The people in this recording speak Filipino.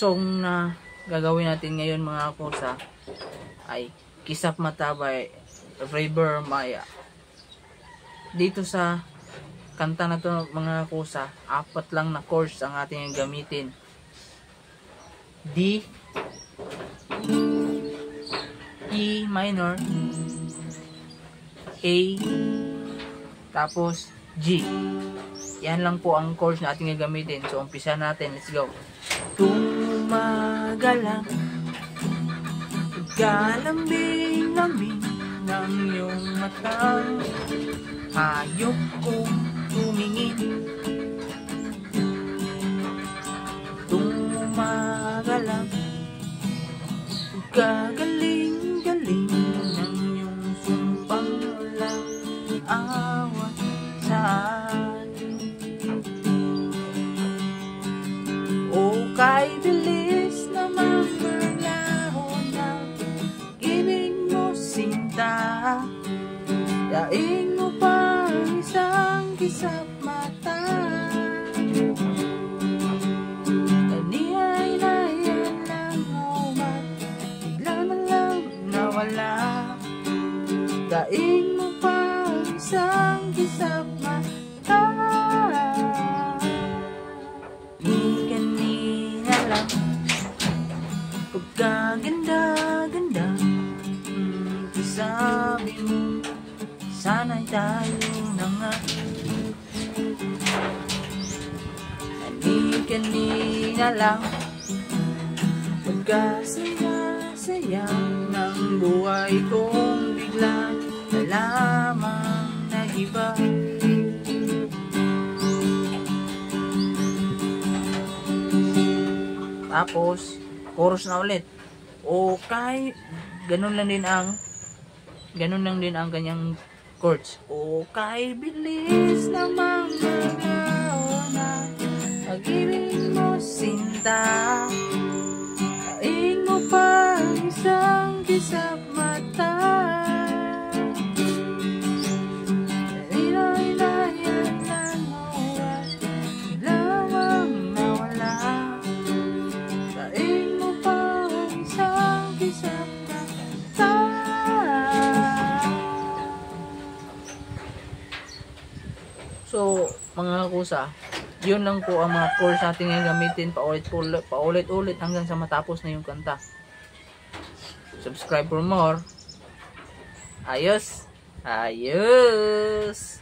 song na gagawin natin ngayon mga kusa ay Kisap Mata by River Maya. Dito sa kanta na to mga kusa, 4 lang na chords ang ating gamitin. D, E minor, A, tapos G. Yan lang po ang chords na ating gagamitin. So umpisa natin, let's go. Tumagalang galambing-lambing ng iyong matang, hayop kong tumingin. Tumagalang gagaling-galing ng iyong sumpang walang awa sa akin. O kay bilis naman berlaho ng ibig mo sinta, daing mo pa isang kisap mata. Kanihaynayan ng umat, bigla na lang nawala, daing mo pa isang kisap mata. Ni kanina lang pagkaganda-ganda, sabi mo sana'y tayo na nga. Kanina lang pagkasaya-saya ng buhay kong bigla na lamang nag-iba. Tapos chorus na ulit. Okay, ganun lang din ang kanyang chords. Okay, bilis namang naglaona, pag-ibig mo sinta, daing mo pa isang kisap mata. Kanihaynayan ng uwan, lamang nawala, daing mo pa isang kisap mata. So, mga kusa, yun lang po ang mga chords natin ngayon gamitin paulit-ulit hanggang sa matapos na yung kanta. Subscribe for more. Ayos! Ayos!